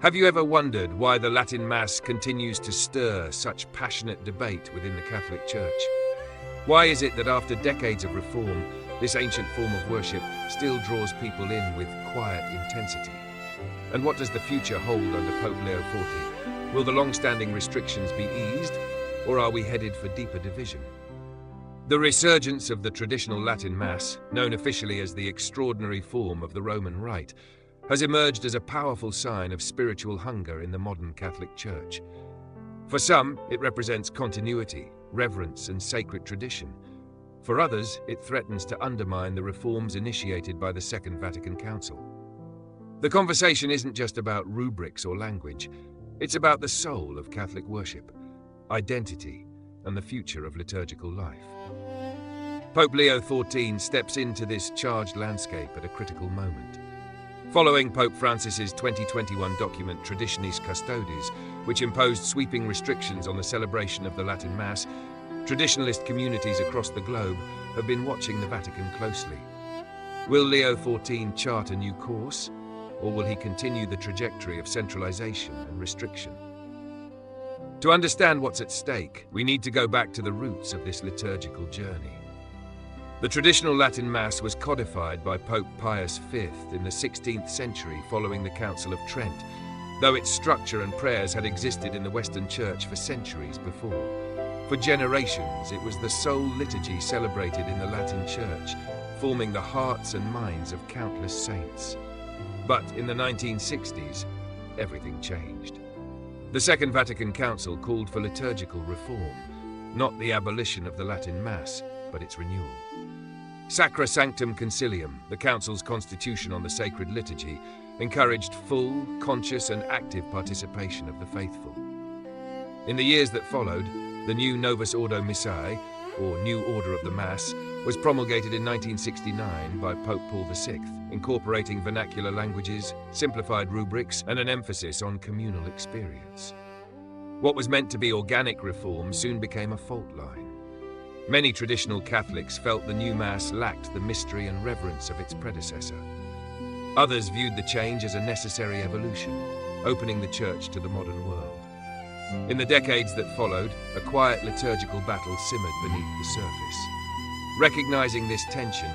Have you ever wondered why the Latin Mass continues to stir such passionate debate within the Catholic Church? Why is it that after decades of reform, this ancient form of worship still draws people in with quiet intensity? And what does the future hold under Pope Leo XIV? Will the long-standing restrictions be eased, or are we headed for deeper division? The resurgence of the traditional Latin Mass, known officially as the extraordinary form of the Roman Rite, has emerged as a powerful sign of spiritual hunger in the modern Catholic Church. For some, it represents continuity, reverence, and sacred tradition. For others, it threatens to undermine the reforms initiated by the Second Vatican Council. The conversation isn't just about rubrics or language, it's about the soul of Catholic worship, identity, and the future of liturgical life. Pope Leo XIV steps into this charged landscape at a critical moment. Following Pope Francis's 2021 document Traditionis Custodes, which imposed sweeping restrictions on the celebration of the Latin Mass, traditionalist communities across the globe have been watching the Vatican closely. Will Leo XIV chart a new course, or will he continue the trajectory of centralization and restriction? To understand what's at stake, we need to go back to the roots of this liturgical journey. The traditional Latin Mass was codified by Pope Pius V in the 16th century following the Council of Trent, though its structure and prayers had existed in the Western Church for centuries before. For generations, it was the sole liturgy celebrated in the Latin Church, forming the hearts and minds of countless saints. But in the 1960s, everything changed. The Second Vatican Council called for liturgical reform, not the abolition of the Latin Mass, but its renewal. Sacra Sanctum Concilium, the Council's constitution on the sacred liturgy, encouraged full, conscious and active participation of the faithful. In the years that followed, the new Novus Ordo Missae, or New Order of the Mass, was promulgated in 1969 by Pope Paul VI, incorporating vernacular languages, simplified rubrics, and an emphasis on communal experience. What was meant to be organic reform soon became a fault line. Many traditional Catholics felt the new Mass lacked the mystery and reverence of its predecessor. Others viewed the change as a necessary evolution, opening the Church to the modern world. In the decades that followed, a quiet liturgical battle simmered beneath the surface. Recognizing this tension,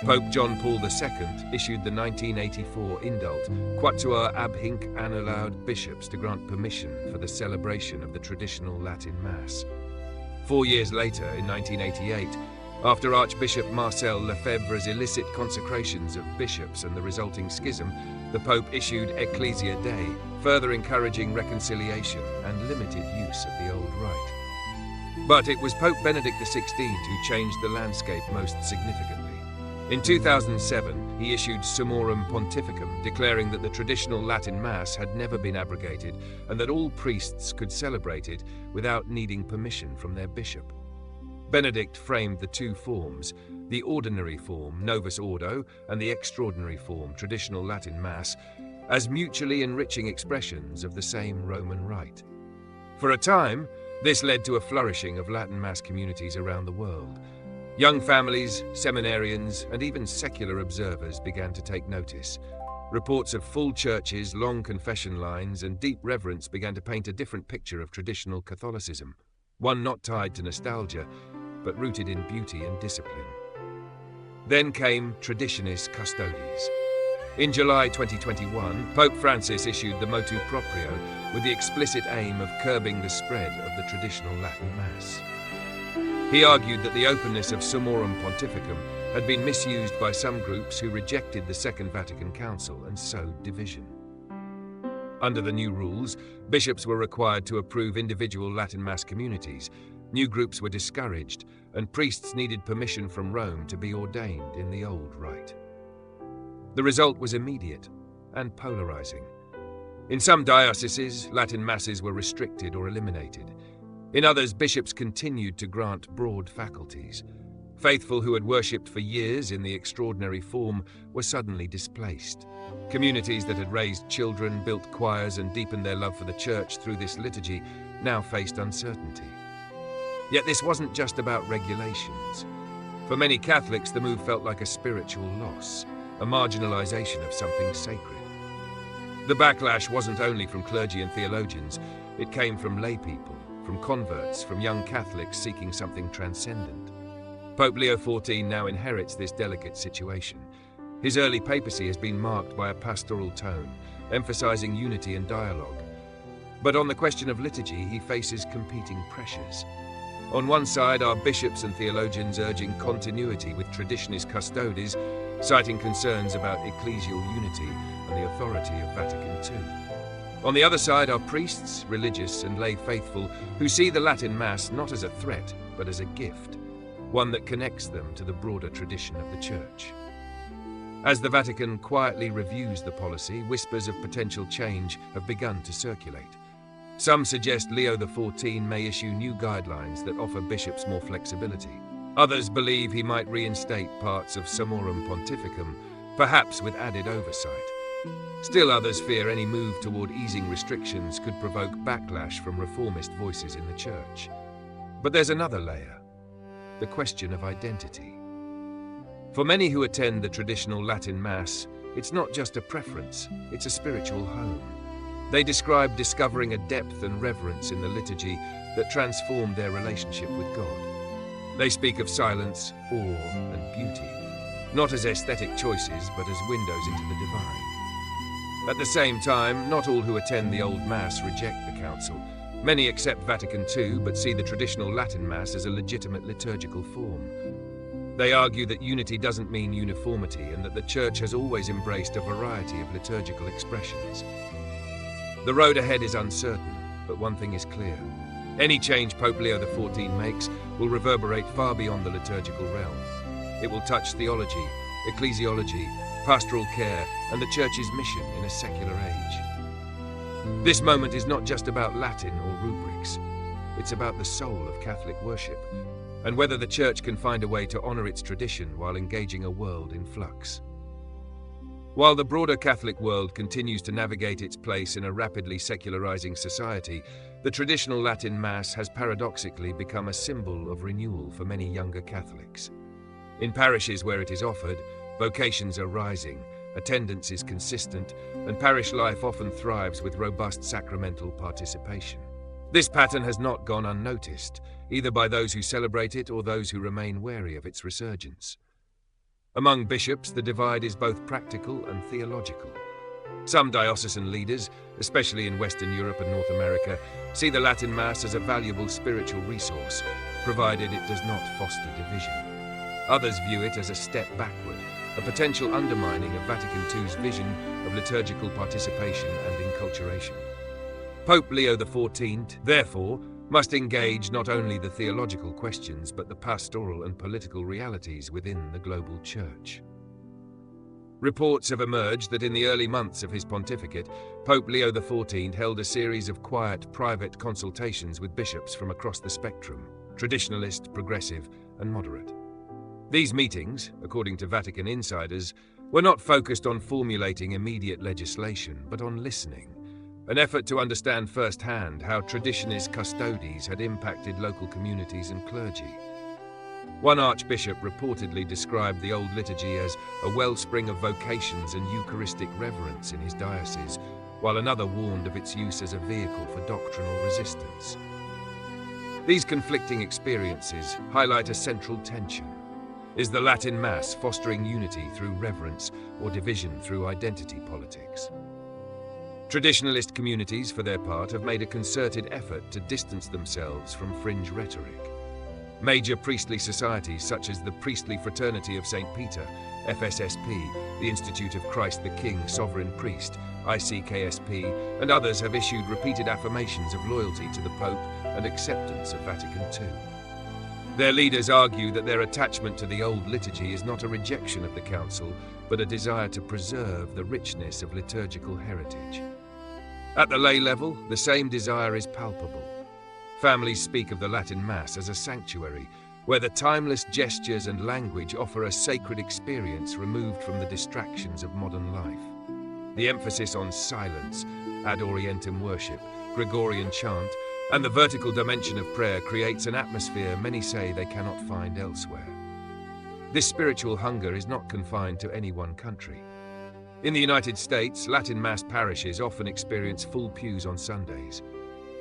Pope John Paul II issued the 1984 indult, Quatuor ab hinc allowed bishops to grant permission for the celebration of the traditional Latin Mass. 4 years later, in 1988, after Archbishop Marcel Lefebvre's illicit consecrations of bishops and the resulting schism, the Pope issued Ecclesia Dei, further encouraging reconciliation and limited use of the old rite. But it was Pope Benedict XVI who changed the landscape most significantly. In 2007, he issued Summorum Pontificum, declaring that the traditional Latin Mass had never been abrogated and that all priests could celebrate it without needing permission from their bishop. Benedict framed the two forms, the ordinary form, Novus Ordo, and the extraordinary form, traditional Latin Mass, as mutually enriching expressions of the same Roman rite. For a time, this led to a flourishing of Latin Mass communities around the world. Young families, seminarians, and even secular observers began to take notice. Reports of full churches, long confession lines, and deep reverence began to paint a different picture of traditional Catholicism, one not tied to nostalgia, but rooted in beauty and discipline. Then came Traditionis Custodes. In July 2021, Pope Francis issued the Motu Proprio with the explicit aim of curbing the spread of the traditional Latin Mass. He argued that the openness of Summorum Pontificum had been misused by some groups who rejected the Second Vatican Council and sowed division. Under the new rules, bishops were required to approve individual Latin Mass communities, new groups were discouraged, and priests needed permission from Rome to be ordained in the old rite. The result was immediate and polarizing. In some dioceses, Latin Masses were restricted or eliminated. In others, bishops continued to grant broad faculties. Faithful who had worshipped for years in the extraordinary form were suddenly displaced. Communities that had raised children, built choirs, and deepened their love for the Church through this liturgy now faced uncertainty. Yet this wasn't just about regulations. For many Catholics, the move felt like a spiritual loss, a marginalization of something sacred. The backlash wasn't only from clergy and theologians, it came from lay people, from converts, from young Catholics seeking something transcendent. Pope Leo XIV now inherits this delicate situation. His early papacy has been marked by a pastoral tone, emphasizing unity and dialogue. But on the question of liturgy, he faces competing pressures. On one side are bishops and theologians urging continuity with traditionis custodes, citing concerns about ecclesial unity and the authority of Vatican II. On the other side are priests, religious and lay faithful who see the Latin Mass not as a threat, but as a gift, one that connects them to the broader tradition of the Church. As the Vatican quietly reviews the policy, whispers of potential change have begun to circulate. Some suggest Leo XIV may issue new guidelines that offer bishops more flexibility. Others believe he might reinstate parts of Summorum Pontificum, perhaps with added oversight. Still others fear any move toward easing restrictions could provoke backlash from reformist voices in the Church. But there's another layer, the question of identity. For many who attend the traditional Latin Mass, it's not just a preference, it's a spiritual home. They describe discovering a depth and reverence in the liturgy that transformed their relationship with God. They speak of silence, awe, and beauty, not as aesthetic choices, but as windows into the divine. At the same time, not all who attend the Old Mass reject the Council. Many accept Vatican II, but see the traditional Latin Mass as a legitimate liturgical form. They argue that unity doesn't mean uniformity, and that the Church has always embraced a variety of liturgical expressions. The road ahead is uncertain, but one thing is clear. Any change Pope Leo XIV makes will reverberate far beyond the liturgical realm. It will touch theology, ecclesiology, pastoral care, and the Church's mission in a secular age. This moment is not just about Latin or rubrics. It's about the soul of Catholic worship, and whether the Church can find a way to honor its tradition while engaging a world in flux. While the broader Catholic world continues to navigate its place in a rapidly secularizing society, the traditional Latin Mass has paradoxically become a symbol of renewal for many younger Catholics. In parishes where it is offered, vocations are rising, attendance is consistent, and parish life often thrives with robust sacramental participation. This pattern has not gone unnoticed, either by those who celebrate it or those who remain wary of its resurgence. Among bishops, the divide is both practical and theological. Some diocesan leaders, especially in Western Europe and North America, see the Latin Mass as a valuable spiritual resource, provided it does not foster division. Others view it as a step backward, a potential undermining of Vatican II's vision of liturgical participation and enculturation. Pope Leo XIV, therefore, must engage not only the theological questions but the pastoral and political realities within the global Church. Reports have emerged that in the early months of his pontificate, Pope Leo XIV held a series of quiet, private consultations with bishops from across the spectrum, traditionalist, progressive, and moderate. These meetings, according to Vatican insiders, were not focused on formulating immediate legislation, but on listening, an effort to understand firsthand how traditionis custodes had impacted local communities and clergy. One archbishop reportedly described the old liturgy as a wellspring of vocations and Eucharistic reverence in his diocese, while another warned of its use as a vehicle for doctrinal resistance. These conflicting experiences highlight a central tension. Is the Latin Mass fostering unity through reverence or division through identity politics? Traditionalist communities, for their part, have made a concerted effort to distance themselves from fringe rhetoric. Major priestly societies such as the Priestly Fraternity of St. Peter, FSSP, the Institute of Christ the King, Sovereign Priest, ICKSP, and others have issued repeated affirmations of loyalty to the Pope and acceptance of Vatican II. Their leaders argue that their attachment to the old liturgy is not a rejection of the Council, but a desire to preserve the richness of liturgical heritage. At the lay level, the same desire is palpable. Families speak of the Latin Mass as a sanctuary, where the timeless gestures and language offer a sacred experience removed from the distractions of modern life. The emphasis on silence, ad orientem worship, Gregorian chant, and the vertical dimension of prayer creates an atmosphere many say they cannot find elsewhere. This spiritual hunger is not confined to any one country. In the United States, Latin Mass parishes often experience full pews on Sundays.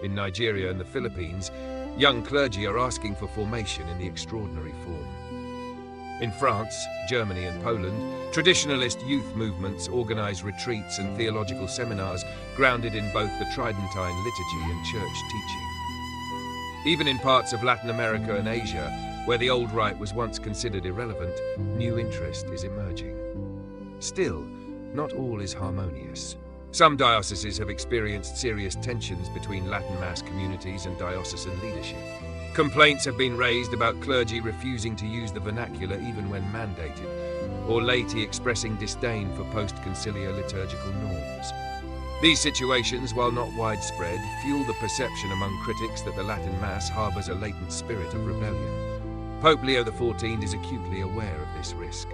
In Nigeria and the Philippines, young clergy are asking for formation in the extraordinary form. In France, Germany and Poland, traditionalist youth movements organize retreats and theological seminars grounded in both the Tridentine liturgy and church teaching. Even in parts of Latin America and Asia, where the old rite was once considered irrelevant, new interest is emerging. Still, not all is harmonious. Some dioceses have experienced serious tensions between Latin Mass communities and diocesan leadership. Complaints have been raised about clergy refusing to use the vernacular even when mandated, or laity expressing disdain for post-conciliar liturgical norms. These situations, while not widespread, fuel the perception among critics that the Latin Mass harbours a latent spirit of rebellion. Pope Leo XIV is acutely aware of this risk.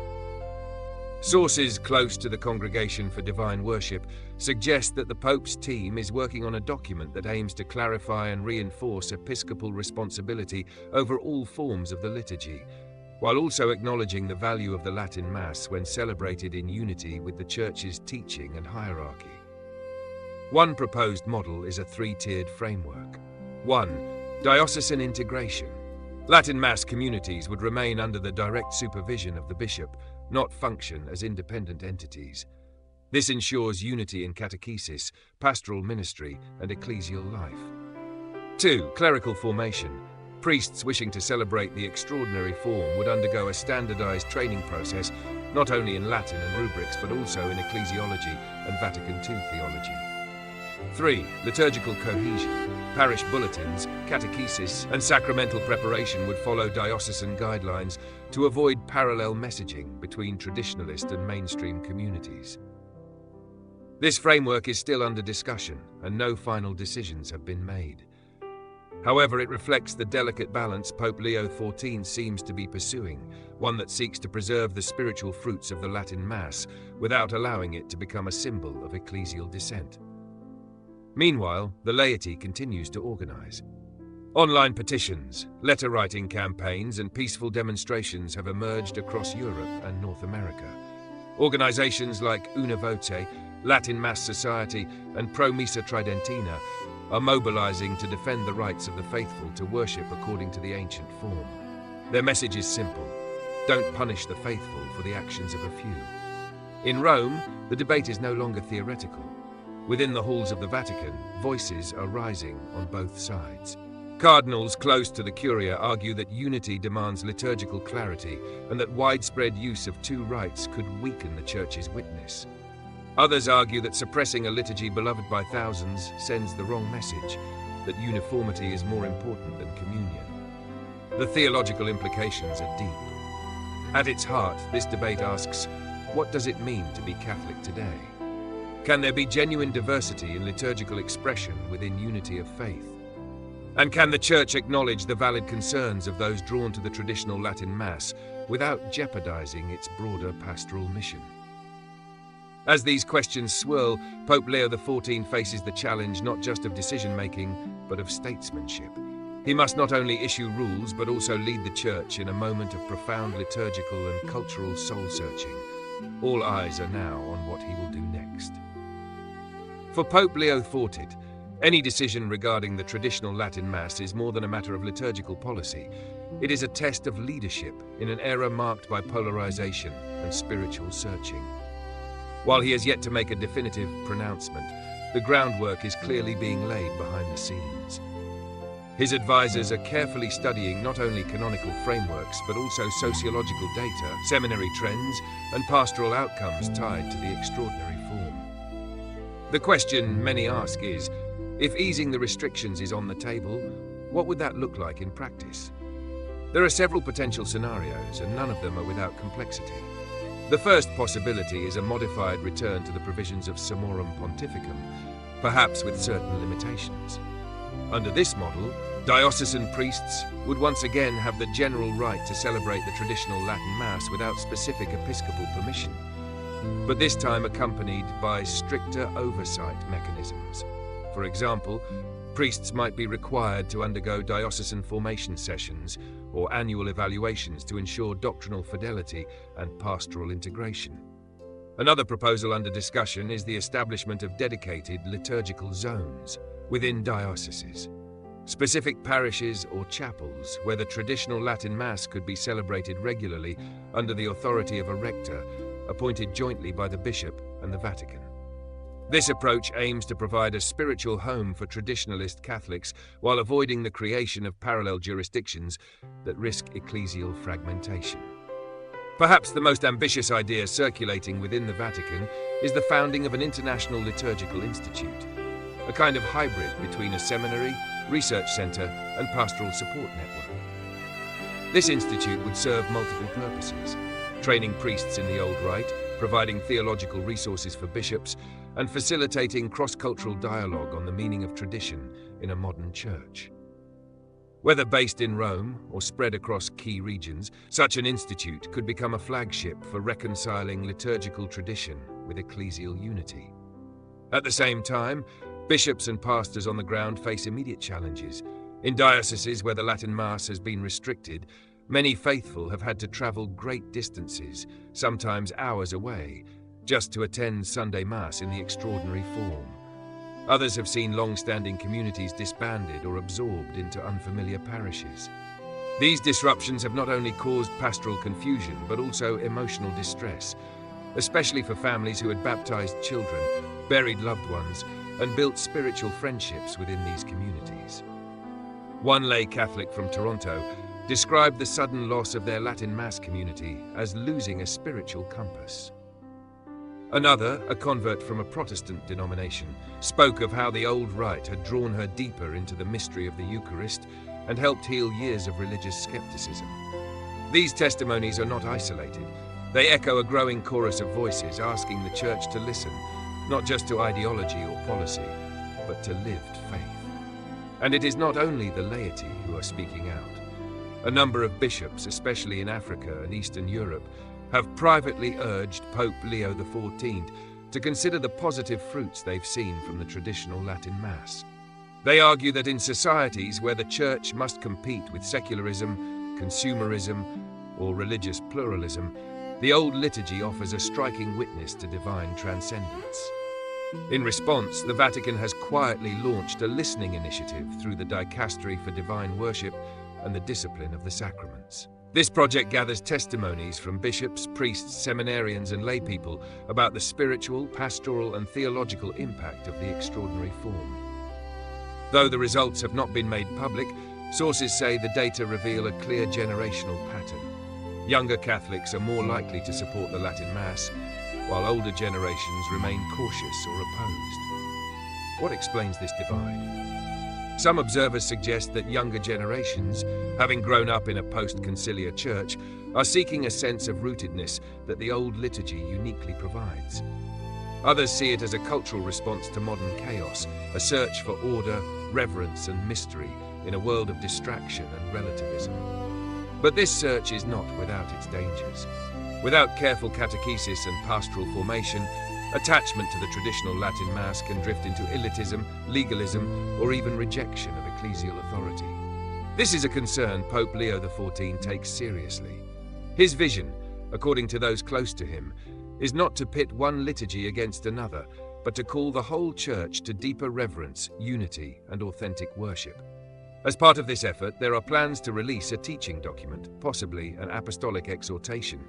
Sources close to the Congregation for Divine Worship suggest that the Pope's team is working on a document that aims to clarify and reinforce episcopal responsibility over all forms of the liturgy, while also acknowledging the value of the Latin Mass when celebrated in unity with the Church's teaching and hierarchy. One proposed model is a three-tiered framework. 1. Diocesan integration. Latin Mass communities would remain under the direct supervision of the bishop, not function as independent entities. This ensures unity in catechesis, pastoral ministry, and ecclesial life. 2. Clerical formation. Priests wishing to celebrate the extraordinary form would undergo a standardized training process, not only in Latin and rubrics, but also in ecclesiology and Vatican II theology. 3. Liturgical cohesion. Parish bulletins, catechesis, and sacramental preparation would follow diocesan guidelines to avoid parallel messaging between traditionalist and mainstream communities. This framework is still under discussion, and no final decisions have been made. However, it reflects the delicate balance Pope Leo XIV seems to be pursuing, one that seeks to preserve the spiritual fruits of the Latin Mass without allowing it to become a symbol of ecclesial dissent. Meanwhile, the laity continues to organize. Online petitions, letter-writing campaigns, and peaceful demonstrations have emerged across Europe and North America. Organizations like Una Voce, Latin Mass Society, and Pro Missa Tridentina are mobilizing to defend the rights of the faithful to worship according to the ancient form. Their message is simple: don't punish the faithful for the actions of a few. In Rome, the debate is no longer theoretical. Within the halls of the Vatican, voices are rising on both sides. Cardinals close to the Curia argue that unity demands liturgical clarity and that widespread use of two rites could weaken the Church's witness. Others argue that suppressing a liturgy beloved by thousands sends the wrong message, that uniformity is more important than communion. The theological implications are deep. At its heart, this debate asks, what does it mean to be Catholic today? Can there be genuine diversity in liturgical expression within unity of faith? And can the Church acknowledge the valid concerns of those drawn to the traditional Latin Mass without jeopardizing its broader pastoral mission? As these questions swirl, Pope Leo XIV faces the challenge not just of decision-making, but of statesmanship. He must not only issue rules, but also lead the Church in a moment of profound liturgical and cultural soul-searching. All eyes are now on what he will do next. For Pope Leo XIV, any decision regarding the traditional Latin Mass is more than a matter of liturgical policy. It is a test of leadership in an era marked by polarization and spiritual searching. While he has yet to make a definitive pronouncement, the groundwork is clearly being laid behind the scenes. His advisors are carefully studying not only canonical frameworks, but also sociological data, seminary trends, and pastoral outcomes tied to the extraordinary form. The question many ask is, if easing the restrictions is on the table, what would that look like in practice? There are several potential scenarios, and none of them are without complexity. The first possibility is a modified return to the provisions of Summorum Pontificum, perhaps with certain limitations. Under this model, diocesan priests would once again have the general right to celebrate the traditional Latin Mass without specific episcopal permission, but this time accompanied by stricter oversight mechanisms. For example, priests might be required to undergo diocesan formation sessions or annual evaluations to ensure doctrinal fidelity and pastoral integration. Another proposal under discussion is the establishment of dedicated liturgical zones within dioceses. Specific parishes or chapels where the traditional Latin Mass could be celebrated regularly under the authority of a rector, appointed jointly by the bishop and the Vatican. This approach aims to provide a spiritual home for traditionalist Catholics while avoiding the creation of parallel jurisdictions that risk ecclesial fragmentation. Perhaps the most ambitious idea circulating within the Vatican is the founding of an international liturgical institute, a kind of hybrid between a seminary, research centre and pastoral support network. This institute would serve multiple purposes: training priests in the old rite, providing theological resources for bishops, and facilitating cross-cultural dialogue on the meaning of tradition in a modern church. Whether based in Rome or spread across key regions, such an institute could become a flagship for reconciling liturgical tradition with ecclesial unity. At the same time, bishops and pastors on the ground face immediate challenges. In dioceses where the Latin Mass has been restricted, many faithful have had to travel great distances, sometimes hours away, just to attend Sunday Mass in the extraordinary form. Others have seen long-standing communities disbanded or absorbed into unfamiliar parishes. These disruptions have not only caused pastoral confusion, but also emotional distress, especially for families who had baptized children, buried loved ones, and built spiritual friendships within these communities. One lay Catholic from Toronto described the sudden loss of their Latin Mass community as losing a spiritual compass. Another, a convert from a Protestant denomination, spoke of how the old rite had drawn her deeper into the mystery of the Eucharist and helped heal years of religious skepticism. These testimonies are not isolated. They echo a growing chorus of voices asking the Church to listen, not just to ideology or policy, but to lived faith. And it is not only the laity who are speaking out. A number of bishops, especially in Africa and Eastern Europe, have privately urged Pope Leo XIV to consider the positive fruits they've seen from the traditional Latin Mass. They argue that in societies where the Church must compete with secularism, consumerism, or religious pluralism, the old liturgy offers a striking witness to divine transcendence. In response, the Vatican has quietly launched a listening initiative through the Dicastery for Divine Worship and the Discipline of the Sacraments. This project gathers testimonies from bishops, priests, seminarians, and laypeople about the spiritual, pastoral, and theological impact of the extraordinary form. Though the results have not been made public, sources say the data reveal a clear generational pattern. Younger Catholics are more likely to support the Latin Mass, while older generations remain cautious or opposed. What explains this divide? Some observers suggest that younger generations, having grown up in a post-conciliar church, are seeking a sense of rootedness that the old liturgy uniquely provides. Others see it as a cultural response to modern chaos, a search for order, reverence, and mystery in a world of distraction and relativism. But this search is not without its dangers. Without careful catechesis and pastoral formation, attachment to the traditional Latin Mass can drift into elitism, legalism, or even rejection of ecclesial authority. This is a concern Pope Leo XIV takes seriously. His vision, according to those close to him, is not to pit one liturgy against another, but to call the whole Church to deeper reverence, unity, and authentic worship. As part of this effort, there are plans to release a teaching document, possibly an apostolic exhortation,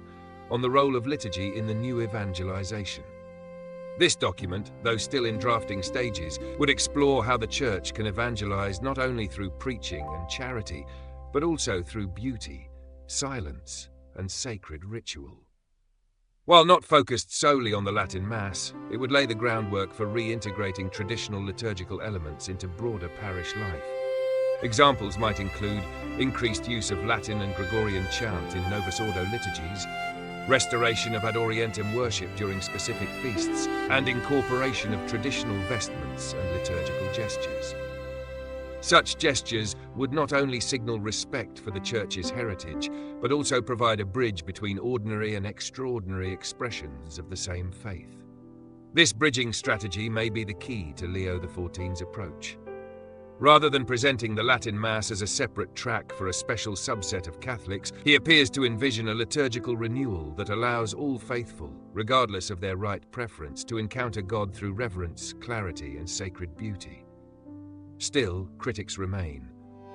on the role of liturgy in the new evangelization. This document, though still in drafting stages, would explore how the Church can evangelize not only through preaching and charity, but also through beauty, silence, and sacred ritual. While not focused solely on the Latin Mass, it would lay the groundwork for reintegrating traditional liturgical elements into broader parish life. Examples might include increased use of Latin and Gregorian chant in Novus Ordo liturgies, restoration of ad orientem worship during specific feasts, and incorporation of traditional vestments and liturgical gestures. Such gestures would not only signal respect for the Church's heritage, but also provide a bridge between ordinary and extraordinary expressions of the same faith. This bridging strategy may be the key to Leo XIV's approach. Rather than presenting the Latin Mass as a separate track for a special subset of Catholics, he appears to envision a liturgical renewal that allows all faithful, regardless of their right preference, to encounter God through reverence, clarity, and sacred beauty. Still, critics remain.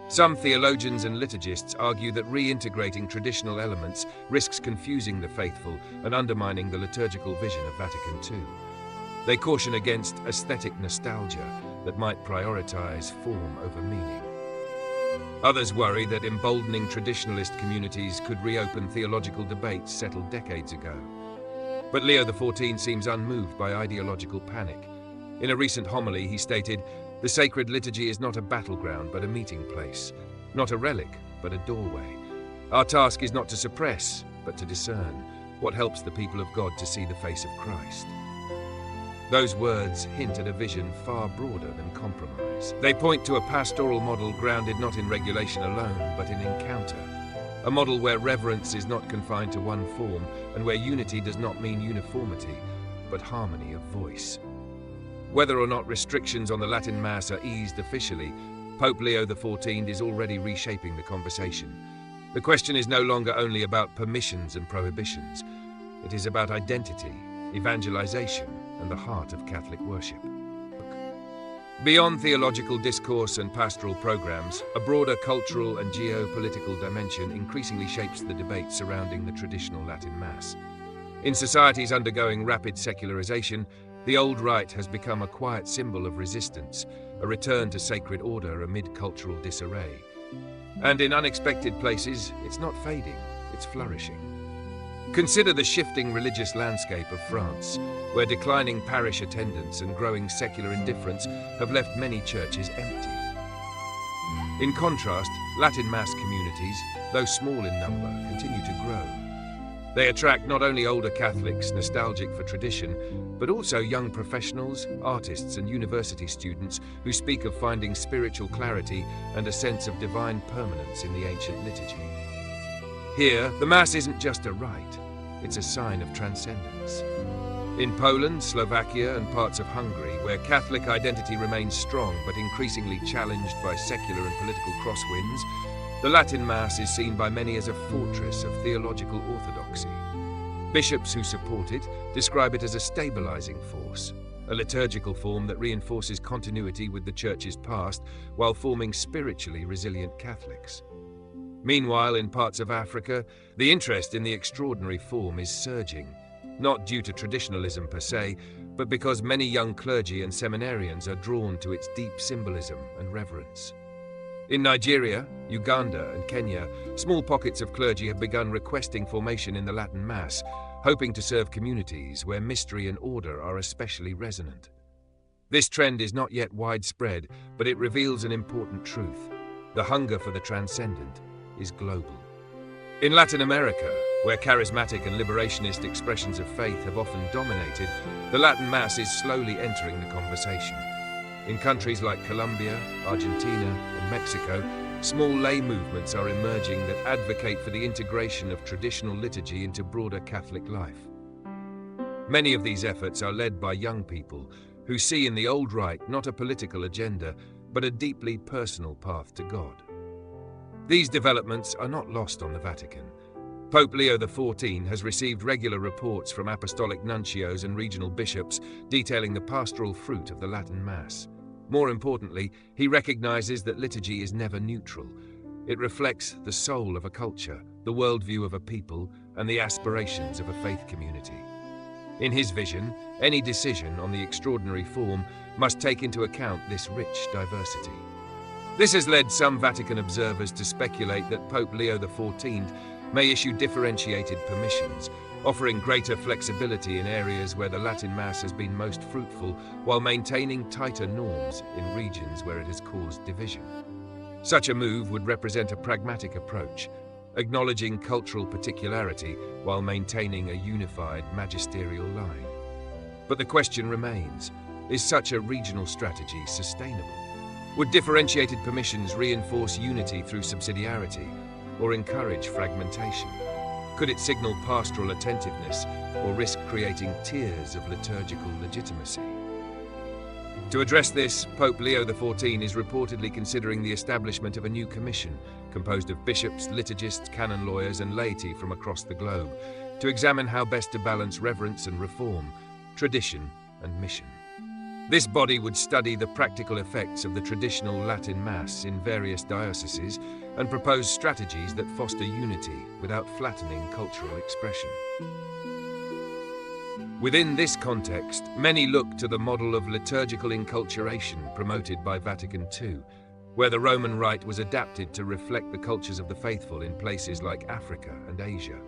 Some theologians and liturgists argue that reintegrating traditional elements risks confusing the faithful and undermining the liturgical vision of Vatican II. They caution against aesthetic nostalgia that might prioritize form over meaning. Others worry that emboldening traditionalist communities could reopen theological debates settled decades ago. But Leo XIV seems unmoved by ideological panic. In a recent homily, he stated, "The sacred liturgy is not a battleground but a meeting place, not a relic but a doorway. Our task is not to suppress, but to discern what helps the people of God to see the face of Christ." Those words hint at a vision far broader than compromise. They point to a pastoral model grounded not in regulation alone, but in encounter. A model where reverence is not confined to one form, and where unity does not mean uniformity, but harmony of voice. Whether or not restrictions on the Latin Mass are eased officially, Pope Leo XIV is already reshaping the conversation. The question is no longer only about permissions and prohibitions. It is about identity, evangelization, and the heart of Catholic worship. Beyond theological discourse and pastoral programs, a broader cultural and geopolitical dimension increasingly shapes the debate surrounding the traditional Latin Mass. In societies undergoing rapid secularization, the old rite has become a quiet symbol of resistance, a return to sacred order amid cultural disarray. And in unexpected places, it's not fading, it's flourishing. Consider the shifting religious landscape of France, where declining parish attendance and growing secular indifference have left many churches empty. In contrast, Latin Mass communities, though small in number, continue to grow. They attract not only older Catholics nostalgic for tradition, but also young professionals, artists, and university students who speak of finding spiritual clarity and a sense of divine permanence in the ancient liturgy. Here, the Mass isn't just a rite, it's a sign of transcendence. In Poland, Slovakia, and parts of Hungary, where Catholic identity remains strong but increasingly challenged by secular and political crosswinds, the Latin Mass is seen by many as a fortress of theological orthodoxy. Bishops who support it describe it as a stabilizing force, a liturgical form that reinforces continuity with the Church's past while forming spiritually resilient Catholics. Meanwhile, in parts of Africa, the interest in the extraordinary form is surging, not due to traditionalism per se, but because many young clergy and seminarians are drawn to its deep symbolism and reverence. In Nigeria, Uganda, and Kenya, small pockets of clergy have begun requesting formation in the Latin Mass, hoping to serve communities where mystery and order are especially resonant. This trend is not yet widespread, but it reveals an important truth. The hunger for the transcendent is global. In Latin America, where charismatic and liberationist expressions of faith have often dominated, the Latin Mass is slowly entering the conversation. In countries like Colombia, Argentina, and Mexico, small lay movements are emerging that advocate for the integration of traditional liturgy into broader Catholic life. Many of these efforts are led by young people who see in the old rite not a political agenda, but a deeply personal path to God. These developments are not lost on the Vatican. Pope Leo XIV has received regular reports from apostolic nuncios and regional bishops detailing the pastoral fruit of the Latin Mass. More importantly, he recognizes that liturgy is never neutral. It reflects the soul of a culture, the worldview of a people, and the aspirations of a faith community. In his vision, any decision on the extraordinary form must take into account this rich diversity. This has led some Vatican observers to speculate that Pope Leo XIV may issue differentiated permissions, offering greater flexibility in areas where the Latin Mass has been most fruitful, while maintaining tighter norms in regions where it has caused division. Such a move would represent a pragmatic approach, acknowledging cultural particularity while maintaining a unified magisterial line. But the question remains, is such a regional strategy sustainable? Would differentiated permissions reinforce unity through subsidiarity, or encourage fragmentation? Could it signal pastoral attentiveness, or risk creating tiers of liturgical legitimacy? To address this, Pope Leo XIV is reportedly considering the establishment of a new commission composed of bishops, liturgists, canon lawyers, and laity from across the globe to examine how best to balance reverence and reform, tradition and mission. This body would study the practical effects of the traditional Latin Mass in various dioceses and propose strategies that foster unity without flattening cultural expression. Within this context, many look to the model of liturgical enculturation promoted by Vatican II, where the Roman Rite was adapted to reflect the cultures of the faithful in places like Africa and Asia.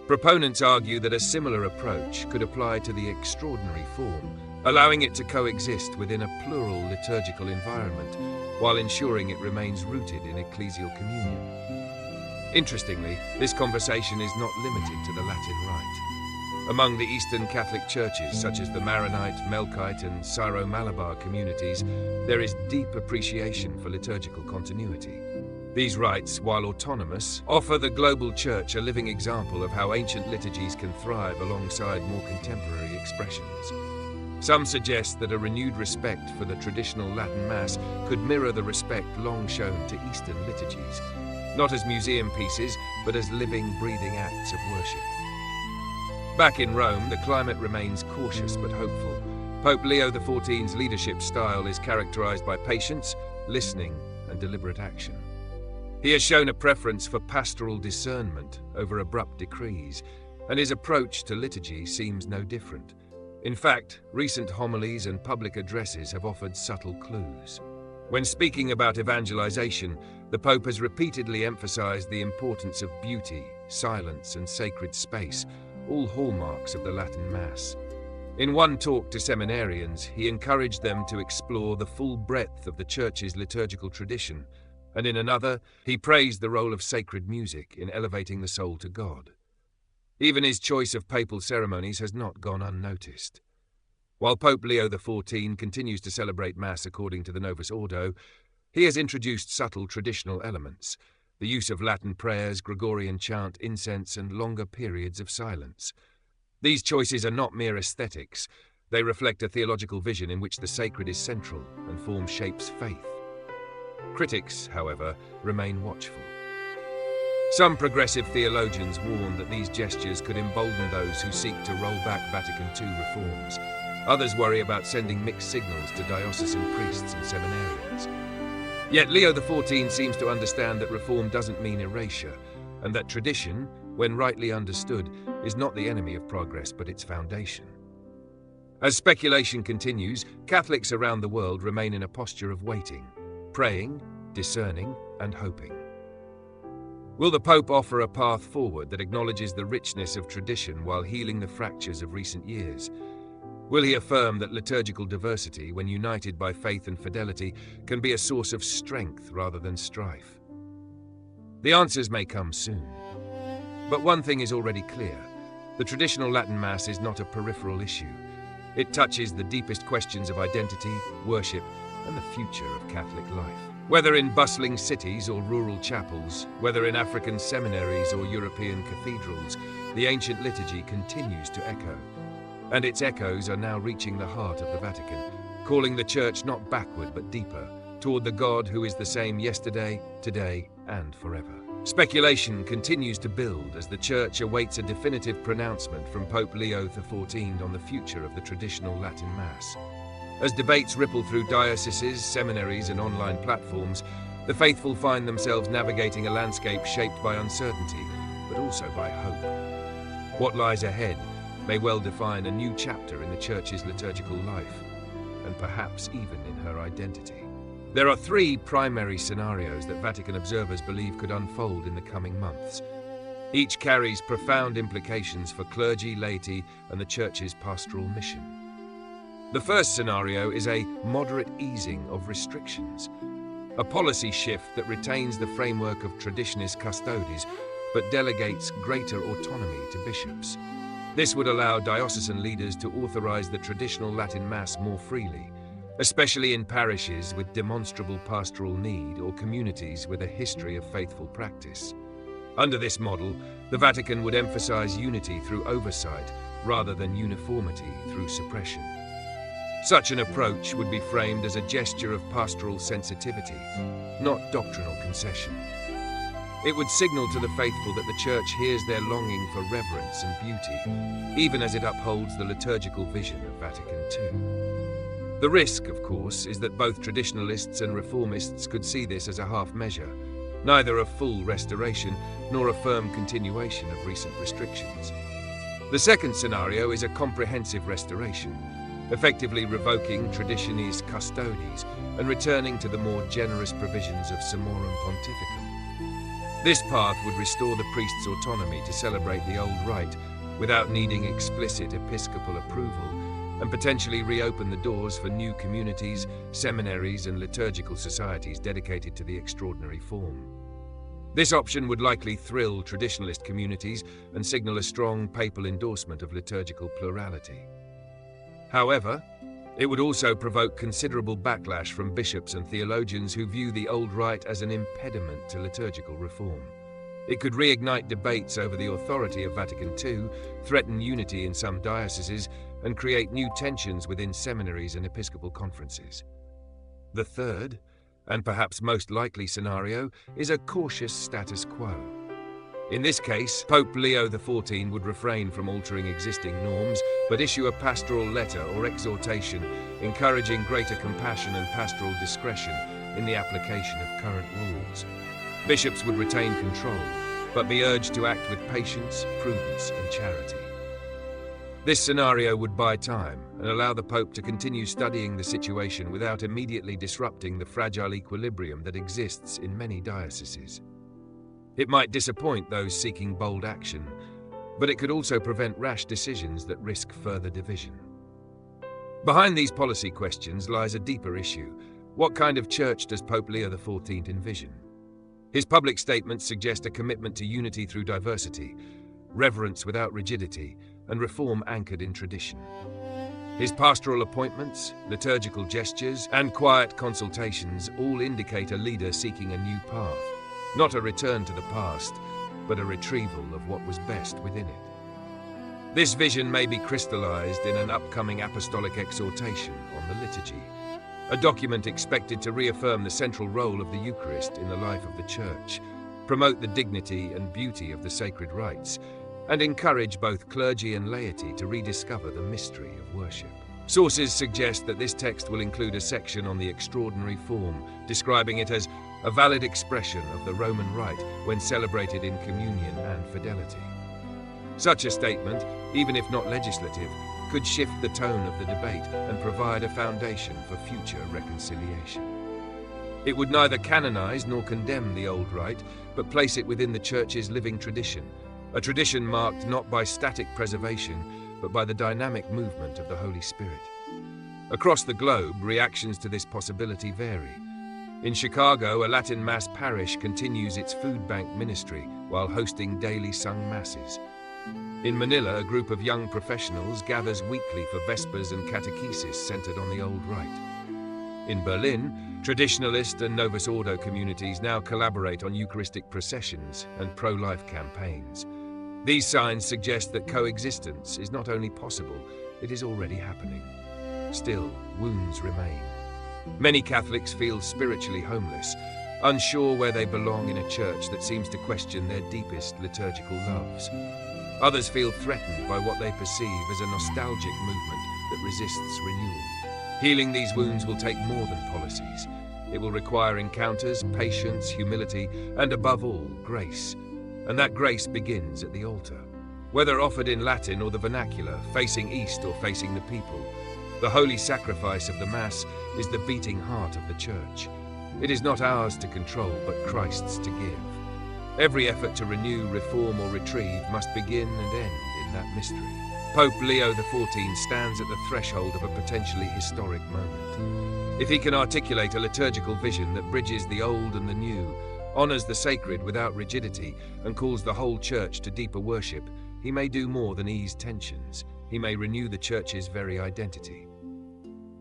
Proponents argue that a similar approach could apply to the extraordinary form, allowing it to coexist within a plural liturgical environment, while ensuring it remains rooted in ecclesial communion. Interestingly, this conversation is not limited to the Latin Rite. Among the Eastern Catholic churches, such as the Maronite, Melkite, and Syro-Malabar communities, there is deep appreciation for liturgical continuity. These rites, while autonomous, offer the global church a living example of how ancient liturgies can thrive alongside more contemporary expressions. Some suggest that a renewed respect for the traditional Latin Mass could mirror the respect long shown to Eastern liturgies, not as museum pieces, but as living, breathing acts of worship. Back in Rome, the climate remains cautious but hopeful. Pope Leo XIV's leadership style is characterized by patience, listening, and deliberate action. He has shown a preference for pastoral discernment over abrupt decrees, and his approach to liturgy seems no different. In fact, recent homilies and public addresses have offered subtle clues. When speaking about evangelization, the Pope has repeatedly emphasized the importance of beauty, silence, and sacred space, all hallmarks of the Latin Mass. In one talk to seminarians, he encouraged them to explore the full breadth of the Church's liturgical tradition, and in another, he praised the role of sacred music in elevating the soul to God. Even his choice of papal ceremonies has not gone unnoticed. While Pope Leo XIV continues to celebrate Mass according to the Novus Ordo, he has introduced subtle traditional elements, the use of Latin prayers, Gregorian chant, incense, and longer periods of silence. These choices are not mere aesthetics. They reflect a theological vision in which the sacred is central and form shapes faith. Critics, however, remain watchful. Some progressive theologians warn that these gestures could embolden those who seek to roll back Vatican II reforms. Others worry about sending mixed signals to diocesan priests and seminarians. Yet Leo XIV seems to understand that reform doesn't mean erasure, and that tradition, when rightly understood, is not the enemy of progress but its foundation. As speculation continues, Catholics around the world remain in a posture of waiting, praying, discerning, and hoping. Will the Pope offer a path forward that acknowledges the richness of tradition while healing the fractures of recent years? Will he affirm that liturgical diversity, when united by faith and fidelity, can be a source of strength rather than strife? The answers may come soon. But one thing is already clear. The traditional Latin Mass is not a peripheral issue. It touches the deepest questions of identity, worship, and the future of Catholic life. Whether in bustling cities or rural chapels, whether in African seminaries or European cathedrals, the ancient liturgy continues to echo. And its echoes are now reaching the heart of the Vatican, calling the Church not backward but deeper, toward the God who is the same yesterday, today, and forever. Speculation continues to build as the Church awaits a definitive pronouncement from Pope Leo XIV on the future of the traditional Latin Mass. As debates ripple through dioceses, seminaries, and online platforms, the faithful find themselves navigating a landscape shaped by uncertainty, but also by hope. What lies ahead may well define a new chapter in the Church's liturgical life, and perhaps even in her identity. There are three primary scenarios that Vatican observers believe could unfold in the coming months. Each carries profound implications for clergy, laity, and the Church's pastoral mission. The first scenario is a moderate easing of restrictions, a policy shift that retains the framework of traditionis custodes, but delegates greater autonomy to bishops. This would allow diocesan leaders to authorize the traditional Latin Mass more freely, especially in parishes with demonstrable pastoral need or communities with a history of faithful practice. Under this model, the Vatican would emphasize unity through oversight rather than uniformity through suppression. Such an approach would be framed as a gesture of pastoral sensitivity, not doctrinal concession. It would signal to the faithful that the Church hears their longing for reverence and beauty, even as it upholds the liturgical vision of Vatican II. The risk, of course, is that both traditionalists and reformists could see this as a half measure, neither a full restoration nor a firm continuation of recent restrictions. The second scenario is a comprehensive restoration, effectively revoking traditionis custodes and returning to the more generous provisions of Summorum Pontificum. This path would restore the priest's autonomy to celebrate the old rite without needing explicit episcopal approval, and potentially reopen the doors for new communities, seminaries, and liturgical societies dedicated to the extraordinary form. This option would likely thrill traditionalist communities and signal a strong papal endorsement of liturgical plurality. However, it would also provoke considerable backlash from bishops and theologians who view the old rite as an impediment to liturgical reform. It could reignite debates over the authority of Vatican II, threaten unity in some dioceses, and create new tensions within seminaries and episcopal conferences. The third, and perhaps most likely scenario, is a cautious status quo. In this case, Pope Leo XIV would refrain from altering existing norms, but issue a pastoral letter or exhortation encouraging greater compassion and pastoral discretion in the application of current rules. Bishops would retain control, but be urged to act with patience, prudence, and charity. This scenario would buy time and allow the Pope to continue studying the situation without immediately disrupting the fragile equilibrium that exists in many dioceses. It might disappoint those seeking bold action, but it could also prevent rash decisions that risk further division. Behind these policy questions lies a deeper issue. What kind of church does Pope Leo XIV envision? His public statements suggest a commitment to unity through diversity, reverence without rigidity, and reform anchored in tradition. His pastoral appointments, liturgical gestures, and quiet consultations all indicate a leader seeking a new path. Not a return to the past, but a retrieval of what was best within it. This vision may be crystallized in an upcoming apostolic exhortation on the liturgy, a document expected to reaffirm the central role of the Eucharist in the life of the Church, promote the dignity and beauty of the sacred rites, and encourage both clergy and laity to rediscover the mystery of worship. Sources suggest that this text will include a section on the extraordinary form, describing it as a valid expression of the Roman rite when celebrated in communion and fidelity. Such a statement, even if not legislative, could shift the tone of the debate and provide a foundation for future reconciliation. It would neither canonize nor condemn the old rite, but place it within the Church's living tradition, a tradition marked not by static preservation, but by the dynamic movement of the Holy Spirit. Across the globe, reactions to this possibility vary. In Chicago, a Latin Mass parish continues its food bank ministry while hosting daily sung masses. In Manila, a group of young professionals gathers weekly for vespers and catechesis centered on the old rite. In Berlin, traditionalist and Novus Ordo communities now collaborate on Eucharistic processions and pro-life campaigns. These signs suggest that coexistence is not only possible, it is already happening. Still, wounds remain. Many Catholics feel spiritually homeless, unsure where they belong in a church that seems to question their deepest liturgical loves. Others feel threatened by what they perceive as a nostalgic movement that resists renewal. Healing these wounds will take more than policies. It will require encounters, patience, humility, and above all, grace. And that grace begins at the altar. Whether offered in Latin or the vernacular, facing east or facing the people, the holy sacrifice of the Mass is the beating heart of the Church. It is not ours to control, but Christ's to give. Every effort to renew, reform, or retrieve must begin and end in that mystery. Pope Leo XIV stands at the threshold of a potentially historic moment. If he can articulate a liturgical vision that bridges the old and the new, honors the sacred without rigidity, and calls the whole Church to deeper worship, he may do more than ease tensions. He may renew the Church's very identity.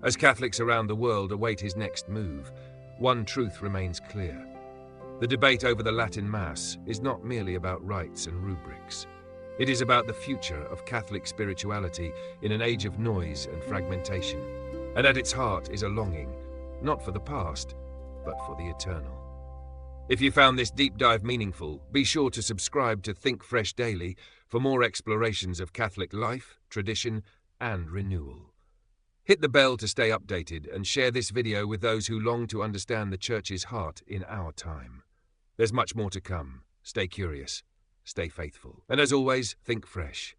As Catholics around the world await his next move, one truth remains clear. The debate over the Latin Mass is not merely about rites and rubrics. It is about the future of Catholic spirituality in an age of noise and fragmentation. And at its heart is a longing, not for the past, but for the eternal. If you found this deep dive meaningful, be sure to subscribe to Think Fresh Daily for more explorations of Catholic life, tradition, and renewal. Hit the bell to stay updated and share this video with those who long to understand the Church's heart in our time. There's much more to come. Stay curious, stay faithful, and as always, think fresh.